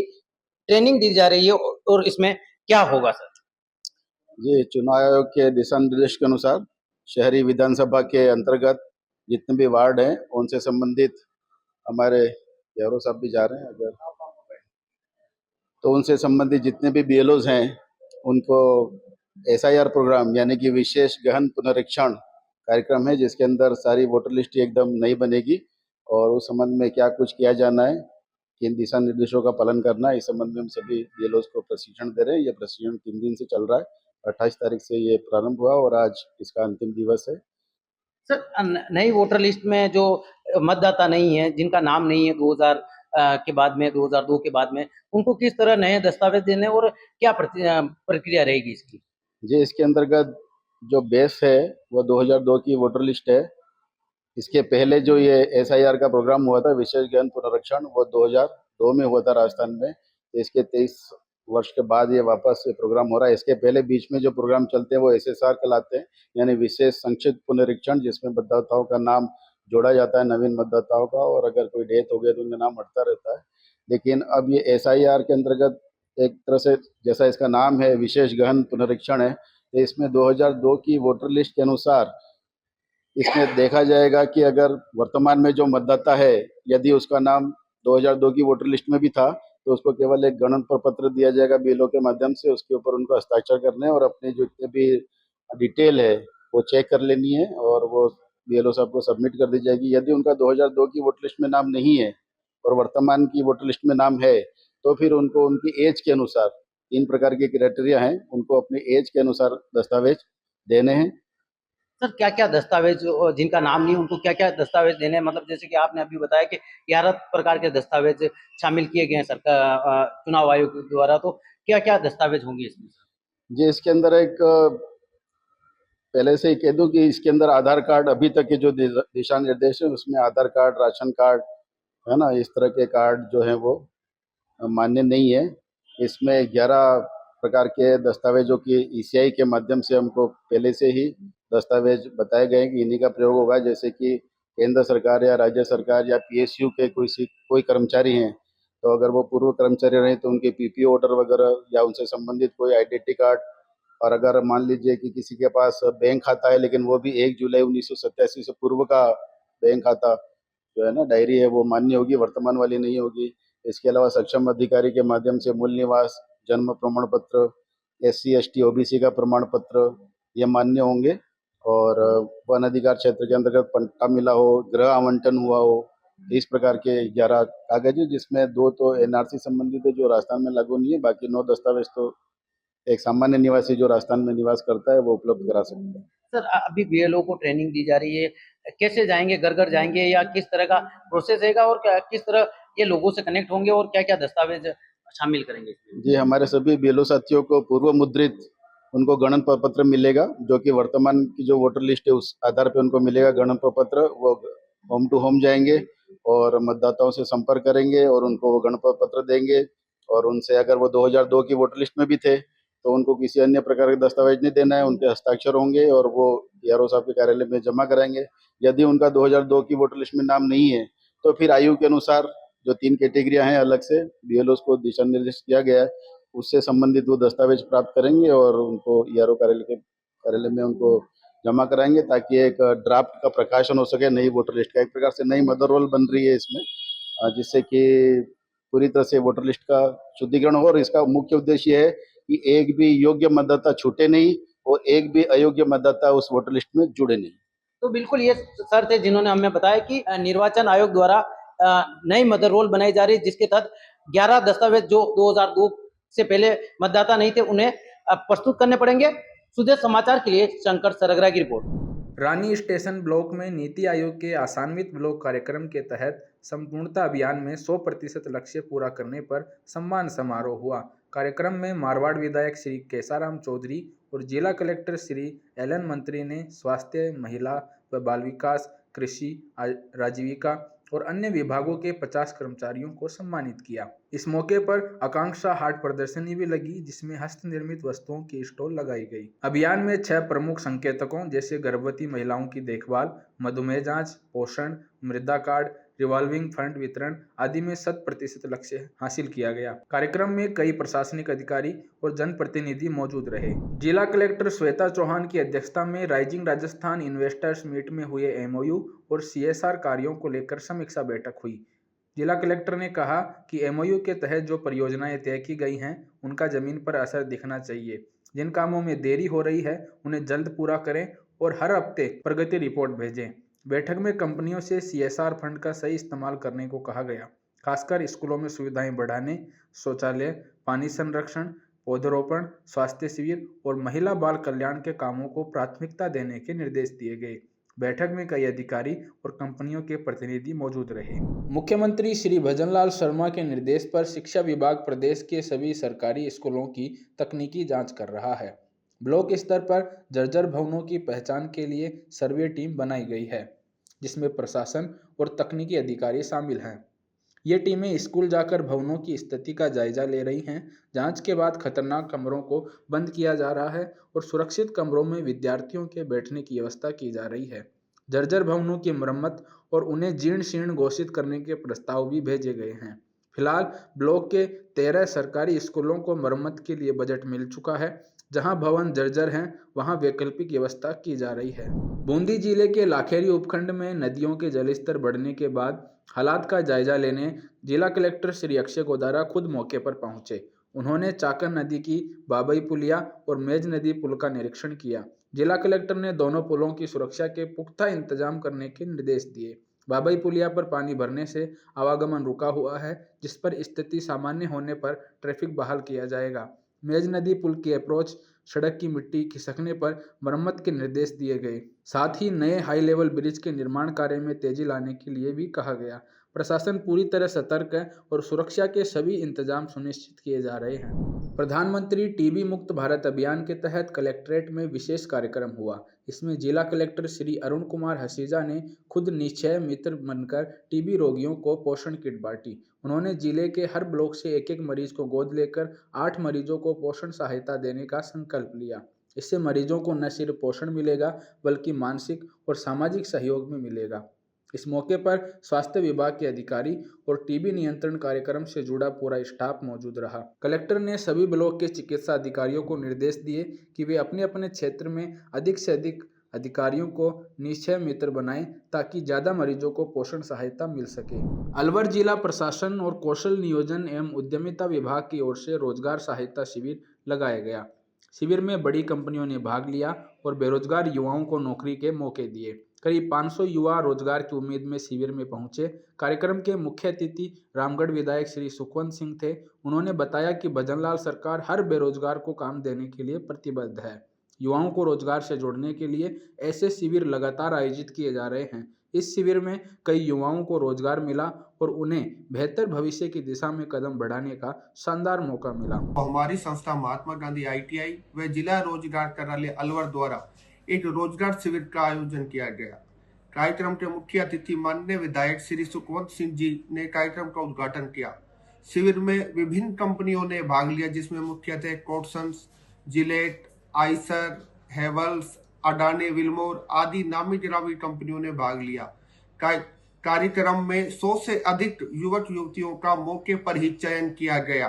P: ट्रेनिंग दी जा रही है और इसमें क्या होगा सर।
E: जी, चुनाव आयोग के दिशा निर्देश के अनुसार शहरी विधानसभा के अंतर्गत जितने भी वार्ड हैं उनसे संबंधित, हमारे यारो साहब भी जा रहे हैं अगर, तो उनसे संबंधित जितने भी बीएलओज हैं उनको एसआईआर प्रोग्राम यानी कि विशेष गहन पुनरीक्षण कार्यक्रम है, जिसके अंदर सारी वोटर लिस्ट एकदम नई बनेगी और उस संबंध में क्या कुछ किया जाना है, किन दिशा निर्देशों का पालन करना है, इस संबंध में हम सभी बीएलओज को प्रशिक्षण दे रहे हैं। ये प्रशिक्षण 3 दिन से चल रहा है। 28 तारीख से ये प्रारंभ हुआ और आज इसका अंतिम दिवस है।
P: सर, नई वोटर लिस्ट में जो मतदाता नहीं है, जिनका नाम नहीं है 2000 के बाद में, 2002 के बाद में, उनको किस तरह नए दस्तावेज देने और क्या प्रक्रिया रहेगी इसकी?
E: जी, इसके अंतर्गत जो बेस है वो 2002 की वोटर लिस्ट है। इसके पहले जो ये एसआईआर का प्रोग्राम हुआ था विशेष गहन पुनरीक्षण, वो 2002 में हुआ था राजस्थान में। तो इसके 23 वर्ष के बाद ये वापस प्रोग्राम हो रहा है। इसके पहले बीच में जो प्रोग्राम चलते हैं वो एसएसआर कहलाते हैं, यानी विशेष संक्षिप्त पुनरीक्षण, जिसमें मतदाताओं का नाम जोड़ा जाता है, नवीन मतदाताओं का, और अगर कोई डेथ हो गया तो उनका नाम हटता रहता है। लेकिन अब ये एसआईआर के अंतर्गत एक तरह से, जैसा इसका नाम है विशेष गहन पुनरीक्षण है, तो इसमें 2002 की वोटर लिस्ट के अनुसार इसमें देखा जाएगा कि अगर वर्तमान में जो मतदाता है यदि उसका नाम 2002 की वोटर लिस्ट में भी था तो उसको केवल एक गणन प्रपत्र दिया जाएगा बीएलओ के माध्यम से। उसके ऊपर उनको हस्ताक्षर करने और अपनी जो जितने भी डिटेल है वो चेक कर लेनी है और वो बीएलओ साहब को सबमिट कर दी जाएगी। यदि उनका 2002 की वोटर लिस्ट में नाम नहीं है और वर्तमान की वोटर लिस्ट में नाम है तो फिर उनको उनकी एज के अनुसार, 3 प्रकार के क्राइटेरिया हैं, उनको अपनी एज के अनुसार दस्तावेज देने हैं।
P: सर क्या क्या दस्तावेज जिनका नाम नहीं उनको क्या क्या दस्तावेज देने हैं? मतलब जैसे कि आपने अभी बताया कि 11 प्रकार के दस्तावेज शामिल किए गए हैं सरकार चुनाव आयोग द्वारा, तो क्या क्या दस्तावेज होंगे इसमें?
Q: जी, इसके अंदर एक पहले से ही कह दूं कि इसके अंदर आधार कार्ड, अभी तक के जो दिशा निर्देश है उसमें आधार कार्ड, राशन कार्ड, है ना, इस तरह के कार्ड जो हैं वो मान्य नहीं है। इसमें 11 प्रकार के दस्तावेजों की ईसीआई के माध्यम से हमको पहले से ही दस्तावेज बताए गए हैं कि इन्हीं का प्रयोग होगा। जैसे कि केंद्र सरकार या राज्य सरकार या पीएसयू के कोई कर्मचारी हैं, तो अगर वो पूर्व कर्मचारी रहे तो उनके पीपीओ ऑर्डर वगैरह या उनसे संबंधित कोई आइडेंटिटी कार्ड, और अगर मान लीजिए कि किसी के पास बैंक खाता है लेकिन वो भी 1 जुलाई 1987 से पूर्व का बैंक खाता जो है ना, डायरी है, वो मान्य होगी, वर्तमान वाली नहीं होगी। इसके अलावा सक्षम अधिकारी के माध्यम से मूल निवास, जन्म प्रमाण पत्र, SC ST OBC का प्रमाण पत्र ये मान्य होंगे। और वन अधिकार क्षेत्र के अंतर्गत पट्टा मिला हो, गृह आवंटन हुआ हो, इस प्रकार के 11 कागज है, जिसमें 2 तो NRC संबंधित है जो राजस्थान में लागू नहीं है, बाकी 9 दस्तावेज तो एक सामान्य निवासी जो राजस्थान में निवास करता है वो उपलब्ध करा सकता है।
P: सर अभी बीएलओ को ट्रेनिंग दी जा रही है, कैसे जाएंगे, घर घर जाएंगे या किस तरह का प्रोसेस रहेगा, और किस तरह ये लोगों से कनेक्ट होंगे और क्या क्या दस्तावेज शामिल करेंगे?
Q: जी, हमारे सभी बीएलओ साथियों को पूर्व मुद्रित उनको गणन पत्र मिलेगा, जो कि वर्तमान की जो वोटर लिस्ट है उस आधार पे उनको मिलेगा गणन पत्र। वो होम टू होम जाएंगे और मतदाताओं से संपर्क करेंगे और उनको वो गणन पत्र देंगे, और उनसे अगर वो 2002 की वोटर लिस्ट में भी थे तो उनको किसी अन्य प्रकार के दस्तावेज नहीं देना है, उनके हस्ताक्षर होंगे और वो DRO साहब के कार्यालय में जमा कराएंगे। यदि उनका 2002 की वोटर लिस्ट में नाम नहीं है तो फिर आयु के अनुसार जो 3 कैटेगरियां हैं अलग से BLOs को दिशा निर्देश किया गया है, उससे संबंधित वो दस्तावेज प्राप्त करेंगे और उनको ERO कार्यालय में उनको जमा कराएंगे, ताकि एक ड्राफ्ट का प्रकाशन हो सके नई वोटर लिस्ट का। एक प्रकार से नई मदर रोल बन रही है इसमें, जिससे कि पूरी तरह से वोटर लिस्ट का शुद्धिकरण हो। और इसका मुख्य उद्देश्य है कि एक भी योग्य मतदाता छूटे नहीं और एक भी अयोग्य मतदाता उस वोटर लिस्ट में जुड़े नहीं।
P: तो बिल्कुल ये सर थे जिन्होंने हमें बताया कि निर्वाचन आयोग द्वारा नई मदर रोल बनाई जा रही है, जिसके तहत 11 दस्तावेज जो 2002 से पहले मतदाता नहीं थे उन्हें प्रस्तुत करने पड़ेंगे। सुदेश समाचार के लिए शंकर सरगरा की रिपोर्ट।
B: रानी स्टेशन ब्लॉक में नीति आयोग के आसान्वित ब्लॉक कार्यक्रम के तहत संपूर्णता अभियान में 100% लक्ष्य पूरा करने पर सम्मान समारोह हुआ। कार्यक्रम में मारवाड़ विधायक श्री केसाराम चौधरी और जिला कलेक्टर श्री LN मंत्री ने स्वास्थ्य, महिला व बाल विकास, कृषि, आजीविका और अन्य विभागों के 50 कर्मचारियों को सम्मानित किया। इस मौके पर आकांक्षा हाट प्रदर्शनी भी लगी, जिसमें हस्त निर्मित वस्तुओं की स्टॉल लगाई गई। अभियान में 6 प्रमुख संकेतकों जैसे गर्भवती महिलाओं की देखभाल, मधुमेह जांच, पोषण, मृदा कार्ड, रिवॉल्विंग फंड वितरण आदि में 100% लक्ष्य हासिल किया गया। कार्यक्रम में कई प्रशासनिक अधिकारी और जनप्रतिनिधि मौजूद रहे। जिला कलेक्टर श्वेता चौहान की अध्यक्षता में राइजिंग राजस्थान इन्वेस्टर्स मीट में हुए MOU और CSR कार्यों को लेकर समीक्षा बैठक हुई। जिला कलेक्टर ने कहा कि MOU के तहत जो परियोजनाएं तय की गई हैं उनका जमीन पर असर दिखना चाहिए। जिन कामों में देरी हो रही है उन्हें जल्द पूरा करें और हर हफ्ते प्रगति रिपोर्ट भेजें। बैठक में कंपनियों से CSR फंड का सही इस्तेमाल करने को कहा गया, खासकर स्कूलों में सुविधाएं बढ़ाने, शौचालय, पानी संरक्षण, पौधरोपण, स्वास्थ्य शिविर और महिला बाल कल्याण के कामों को प्राथमिकता देने के निर्देश दिए गए। बैठक में कई अधिकारी और कंपनियों के प्रतिनिधि मौजूद रहे। मुख्यमंत्री श्री भजनलाल शर्मा के निर्देश पर शिक्षा विभाग प्रदेश के सभी सरकारी स्कूलों की तकनीकी जांच कर रहा है। ब्लॉक स्तर पर जर्जर भवनों की पहचान के लिए सर्वे टीम बनाई गई है, जिसमें प्रशासन और तकनीकी अधिकारी शामिल हैं। ये टीमें स्कूल जाकर भवनों की स्थिति का जायजा ले रही हैं। जांच के बाद खतरनाक कमरों को बंद किया जा रहा है और सुरक्षित कमरों में विद्यार्थियों के बैठने की व्यवस्था की जा रही है। जर्जर भवनों की मरम्मत और उन्हें जीर्ण शीर्ण घोषित करने के प्रस्ताव भी भेजे गए हैं। फिलहाल ब्लॉक के 13 सरकारी स्कूलों को मरम्मत के लिए बजट मिल चुका है। जहां भवन जर्जर हैं वहां वैकल्पिक व्यवस्था की जा रही है। बूंदी जिले के लाखेरी उपखंड में नदियों के जलस्तर बढ़ने के बाद हालात का जायजा लेने जिला कलेक्टर श्री अक्षय गोदारा खुद मौके पर पहुंचे। उन्होंने चाकर नदी की बाबई पुलिया और मेज नदी पुल का निरीक्षण किया। जिला कलेक्टर ने दोनों पुलों की सुरक्षा के पुख्ता इंतजाम करने के निर्देश दिए। बाबई पुलिया पर पानी भरने से आवागमन रुका हुआ है, जिस पर स्थिति सामान्य होने पर ट्रैफिक बहाल किया जाएगा। मेज नदी पुल की अप्रोच सड़क की मिट्टी खिसकने पर मरम्मत के निर्देश दिए गए। साथ ही नए हाई लेवल ब्रिज के निर्माण कार्य में तेजी लाने के लिए भी कहा गया। प्रशासन पूरी तरह सतर्क है और सुरक्षा के सभी इंतजाम सुनिश्चित किए जा रहे हैं। प्रधानमंत्री टीबी मुक्त भारत अभियान के तहत कलेक्ट्रेट में विशेष कार्यक्रम हुआ। इसमें जिला कलेक्टर श्री अरुण कुमार हसीजा ने खुद निश्चय मित्र बनकर टीबी रोगियों को पोषण किट बांटी। उन्होंने जिले के हर ब्लॉक से एक मरीज को गोद लेकर 8 मरीजों को पोषण सहायता देने का संकल्प लिया। इससे मरीजों को न सिर्फ पोषण मिलेगा बल्कि मानसिक और सामाजिक सहयोग भी मिलेगा। इस मौके पर स्वास्थ्य विभाग के अधिकारी और टीबी नियंत्रण कार्यक्रम से जुड़ा पूरा स्टाफ मौजूद रहा। कलेक्टर ने सभी ब्लॉक के चिकित्सा अधिकारियों को निर्देश दिए कि वे अपने अपने क्षेत्र में अधिक से अधिक अधिकारियों को निश्चय मित्र बनाएं ताकि ज्यादा मरीजों को पोषण सहायता मिल सके। अलवर जिला प्रशासन और कौशल नियोजन एवं उद्यमिता विभाग की ओर से रोजगार सहायता शिविर लगाया गया। शिविर में बड़ी कंपनियों ने भाग लिया और बेरोजगार युवाओं को नौकरी के मौके दिए। करीब 500 युवा रोजगार की उम्मीद में शिविर में पहुंचे। कार्यक्रम के मुख्य अतिथि रामगढ़ विधायक श्री सुखवंत सिंह थे। उन्होंने बताया कि भजनलाल सरकार हर बेरोजगार को काम देने के लिए प्रतिबद्ध है। युवाओं को रोजगार से जोड़ने के लिए ऐसे शिविर लगातार आयोजित किए जा रहे हैं। इस शिविर में कई युवाओं को रोजगार मिला और उन्हें बेहतर भविष्य की दिशा में कदम बढ़ाने का शानदार मौका मिला।
R: हमारी संस्था महात्मा गांधी ITI व जिला रोजगार कार्यालय अलवर द्वारा एक रोजगार शिविर का आयोजन किया गया। कार्यक्रम के मुख्य अतिथि माननीय विधायक श्री सुखवंत सिंह जी ने कार्यक्रम का उद्घाटन किया। शिविर में विभिन्न कंपनियों ने भाग लिया, जिसमें मुख्यतः Cotsons, Gillette, Eicher, Havells, Adani, Wilmar आदि नामी गिरामी कंपनियों ने भाग लिया। कार्यक्रम में 100 से अधिक युवक युवतियों का मौके पर ही चयन किया गया।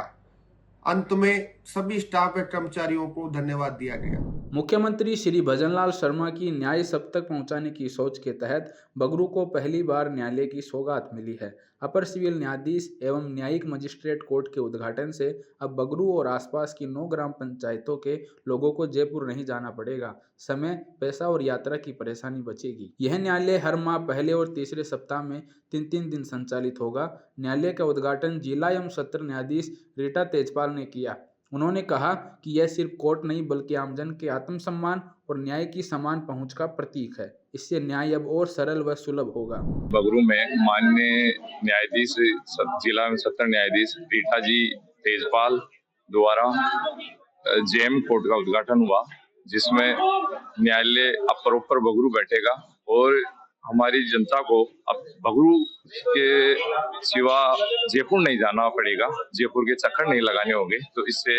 R: अंत में सभी स्टाफ व कर्मचारियों को धन्यवाद दिया गया।
B: मुख्यमंत्री श्री भजनलाल शर्मा की न्याय सब तक पहुंचाने की सोच के तहत बगरू को पहली बार न्यायालय की सौगात मिली है। अपर सिविल न्यायाधीश एवं न्यायिक मजिस्ट्रेट कोर्ट के उद्घाटन से अब बगरू और आसपास की 9 ग्राम पंचायतों के लोगों को जयपुर नहीं जाना पड़ेगा। समय, पैसा और यात्रा की परेशानी बचेगी। यह न्यायालय हर माह पहले और तीसरे सप्ताह में 3-3 दिन संचालित होगा। न्यायालय का उद्घाटन जिला एवं सत्र न्यायाधीश रीटा तेजपाल ने किया। उन्होंने कहा कि यह सिर्फ कोर्ट नहीं बल्कि आमजन के आत्मसम्मान और न्याय की समान पहुंच का प्रतीक है। इससे न्याय अब और सरल व सुलभ होगा।
S: बगरू में माननीय न्यायाधीश जिला एवं सत्र न्यायाधीश रीटा जी तेजपाल द्वारा जेम कोर्ट का उद्घाटन हुआ, जिसमें न्यायालय अब प्रॉपर बगरू बैठेगा और हमारी जनता को अब बगरू के सिवा जयपुर नहीं जाना पड़ेगा, जयपुर के चक्कर नहीं लगाने होंगे, तो इससे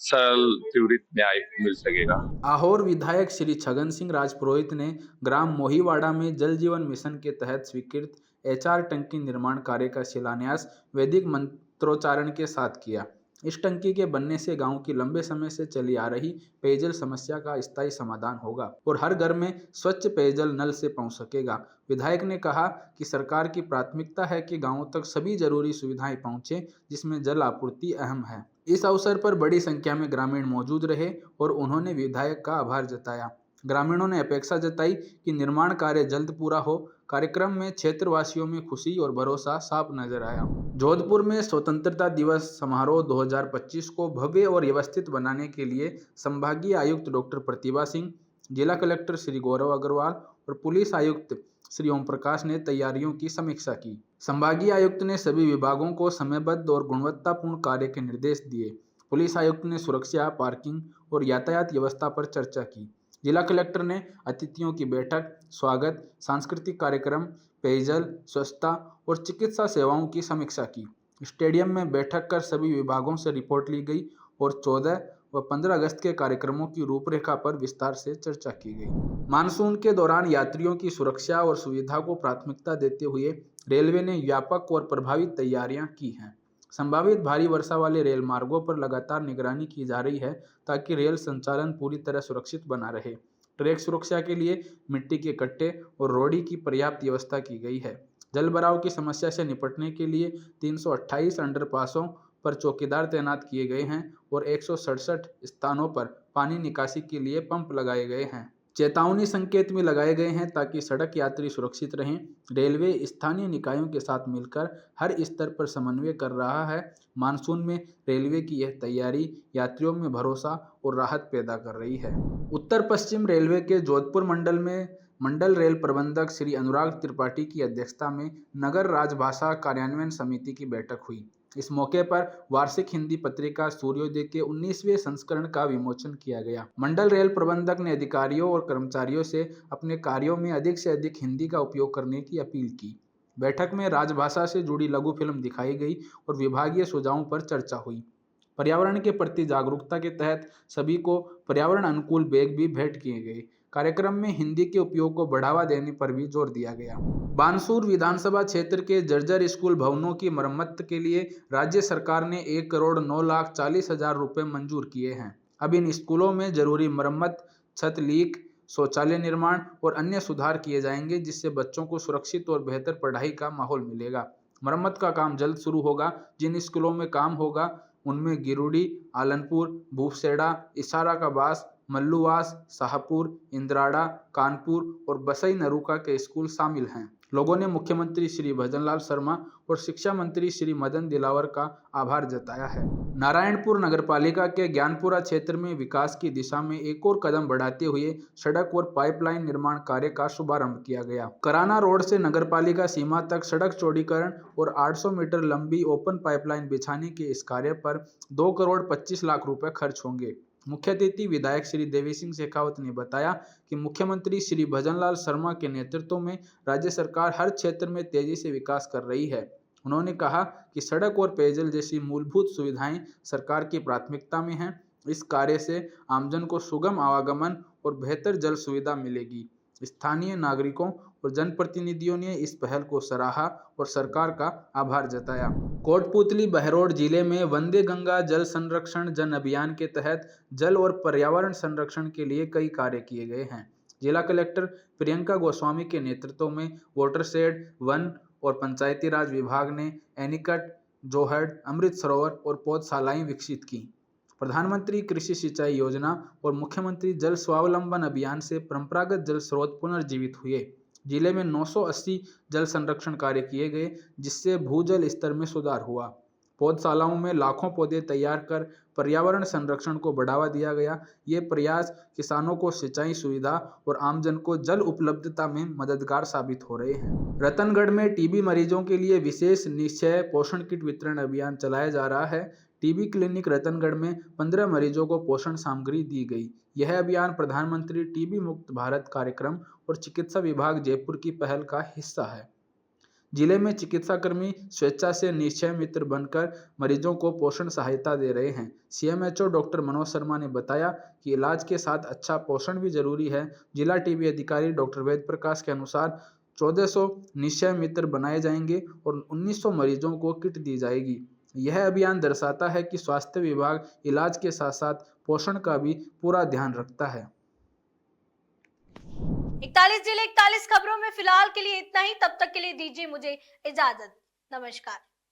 S: सरल त्वरित न्याय मिल सकेगा।
B: आहोर विधायक श्री छगन सिंह राजपुरोहित ने ग्राम मोहीवाड़ा में जल जीवन मिशन के तहत स्वीकृत HR टंकी निर्माण कार्य का शिलान्यास वैदिक मंत्रोच्चारण के साथ किया। इस टंकी के बनने से गांव की लंबे समय से चली आ रही पेयजल समस्या का स्थायी समाधान होगा और हर घर में स्वच्छ पेयजल नल से पहुंच सकेगा। विधायक ने कहा कि सरकार की प्राथमिकता है कि गांवों तक सभी जरूरी सुविधाएं पहुंचे, जिसमें जल आपूर्ति अहम है। इस अवसर पर बड़ी संख्या में ग्रामीण मौजूद रहे और उन्होंने विधायक का आभार जताया। ग्रामीणों ने अपेक्षा जताई कि निर्माण कार्य जल्द पूरा हो। कार्यक्रम में क्षेत्रवासियों में खुशी और भरोसा साफ नजर आया। जोधपुर में स्वतंत्रता दिवस समारोह 2025 को भव्य और व्यवस्थित बनाने के लिए संभागीय आयुक्त डॉक्टर प्रतिभा सिंह, जिला कलेक्टर श्री गौरव अग्रवाल और पुलिस आयुक्त श्री ओम प्रकाश ने तैयारियों की समीक्षा की। संभागीय आयुक्त ने सभी विभागों को समयबद्ध और गुणवत्तापूर्ण कार्य के निर्देश दिए। पुलिस आयुक्त ने सुरक्षा, पार्किंग और यातायात व्यवस्था पर चर्चा की। जिला कलेक्टर ने अतिथियों की बैठक, स्वागत, सांस्कृतिक कार्यक्रम, पेयजल, स्वच्छता और चिकित्सा सेवाओं की समीक्षा की। स्टेडियम में बैठक कर सभी विभागों से रिपोर्ट ली गई और 14 व 15 अगस्त के कार्यक्रमों की रूपरेखा पर विस्तार से चर्चा की गई। मानसून के दौरान यात्रियों की सुरक्षा और सुविधा को प्राथमिकता देते हुए रेलवे ने व्यापक और प्रभावी तैयारियां की हैं। संभावित भारी वर्षा वाले रेल मार्गों पर लगातार निगरानी की जा रही है ताकि रेल संचालन पूरी तरह सुरक्षित बना रहे। ट्रैक सुरक्षा के लिए मिट्टी के कट्टे और रोड़ी की पर्याप्त व्यवस्था की गई है। जल भराव की समस्या से निपटने के लिए 328 अंडरपासों पर चौकीदार तैनात किए गए हैं और 167 स्थानों पर पानी निकासी के लिए पंप लगाए गए हैं। चेतावनी संकेत भी लगाए गए हैं ताकि सड़क यात्री सुरक्षित रहें। रेलवे स्थानीय निकायों के साथ मिलकर हर स्तर पर समन्वय कर रहा है। मानसून में रेलवे की यह तैयारी यात्रियों में भरोसा और राहत पैदा कर रही है। उत्तर पश्चिम रेलवे के जोधपुर मंडल में मंडल रेल प्रबंधक श्री अनुराग त्रिपाठी की अध्यक्षता में नगर राजभाषा कार्यान्वयन समिति की बैठक हुई। इस मौके पर वार्षिक हिंदी पत्रिका सूर्योदय के 19वें संस्करण का विमोचन किया गया। मंडल रेल प्रबंधक ने अधिकारियों और कर्मचारियों से अपने कार्यों में अधिक से अधिक हिंदी का उपयोग करने की अपील की। बैठक में राजभाषा से जुड़ी लघु फिल्म दिखाई गई और विभागीय सुझावों पर चर्चा हुई। पर्यावरण के प्रति जागरूकता के तहत सभी को पर्यावरण अनुकूल बैग भी भेंट किए गए। कार्यक्रम में हिंदी के उपयोग को बढ़ावा देने पर भी जोर दिया गया। बानसूर विधानसभा क्षेत्र के जर्जर स्कूल भवनों की मरम्मत के लिए राज्य सरकार ने 1,09,40,000 रुपये मंजूर किए हैं। अब इन स्कूलों में जरूरी मरम्मत, छत लीक, शौचालय निर्माण और अन्य सुधार किए जाएंगे, जिससे बच्चों को सुरक्षित और बेहतर पढ़ाई का माहौल मिलेगा। मरम्मत का काम जल्द शुरू होगा। जिन स्कूलों में काम होगा उनमें गिरुडी, आलनपुर, भूपसेड़ा, इशारा का बास, मल्लुवास, शाहपुर, इंद्राड़ा, कानपुर और बसई नरूका के स्कूल शामिल हैं। लोगों ने मुख्यमंत्री श्री भजनलाल शर्मा और शिक्षा मंत्री श्री मदन दिलावर का आभार जताया है। नारायणपुर नगरपालिका के ज्ञानपुरा क्षेत्र में विकास की दिशा में एक और कदम बढ़ाते हुए सड़क और पाइपलाइन निर्माण कार्य का शुभारंभ किया गया। कराना रोड से नगरपालिका सीमा तक सड़क चौड़ीकरण और 800 मीटर लंबी ओपन पाइपलाइन बिछाने के इस कार्य पर 2,25,00,000 रुपए खर्च होंगे। मुख्य अतिथि विधायक श्री देवी सिंह शेखावत ने बताया कि मुख्यमंत्री श्री भजनलाल शर्मा के नेतृत्व में राज्य सरकार हर क्षेत्र में तेजी से विकास कर रही है। उन्होंने कहा कि सड़क और पेयजल जैसी मूलभूत सुविधाएं सरकार की प्राथमिकता में हैं। इस कार्य से आमजन को सुगम आवागमन और बेहतर जल सुविधा मिलेगी। स्थानीय नागरिकों और जनप्रतिनिधियों ने इस पहल को सराहा और सरकार का आभार जताया। कोटपुतली बहरोड जिले में वंदे गंगा जल संरक्षण जन अभियान के तहत जल और पर्यावरण संरक्षण के लिए कई कार्य किए गए हैं। जिला कलेक्टर प्रियंका गोस्वामी के नेतृत्व में वाटरशेड, वन और पंचायती राज विभाग ने एनीकट, जोहड़, अमृत सरोवर और पौधशालाएं विकसित की। प्रधानमंत्री कृषि सिंचाई योजना और मुख्यमंत्री जल स्वावलंबन अभियान से परंपरागत जल स्रोत पुनर्जीवित हुए। जिले में 980 जल संरक्षण कार्य किए गए, जिससे भूजल स्तर में सुधार हुआ। पौधशालाओं में लाखों पौधे तैयार कर पर्यावरण संरक्षण को बढ़ावा दिया गया। ये प्रयास किसानों को सिंचाई सुविधा और आमजन को जल उपलब्धता में मददगार साबित हो रहे हैं। रतनगढ़ में टीबी मरीजों के लिए विशेष निश्चय पोषण किट वितरण अभियान चलाया जा रहा है। टीबी क्लिनिक रतनगढ़ में 15 मरीजों को पोषण सामग्री दी गई। यह अभियान प्रधानमंत्री टीबी मुक्त भारत कार्यक्रम और चिकित्सा विभाग जयपुर की पहल का हिस्सा है। जिले में चिकित्साकर्मी स्वेच्छा से निश्चय मित्र बनकर मरीजों को पोषण सहायता दे रहे हैं। सीएमएचओ डॉक्टर मनोज शर्मा ने बताया कि इलाज के साथ अच्छा पोषण भी जरूरी है। जिला टीबी अधिकारी डॉक्टर वेद प्रकाश के अनुसार 1400 निश्चय मित्र बनाए जाएंगे और 1900 मरीजों को किट दी जाएगी। यह अभियान दर्शाता है कि स्वास्थ्य विभाग इलाज के साथ साथ पोषण का भी पूरा ध्यान रखता है।
A: 41 जिले 41 खबरों में फिलहाल के लिए इतना ही। तब तक के लिए दीजिए मुझे इजाजत। नमस्कार।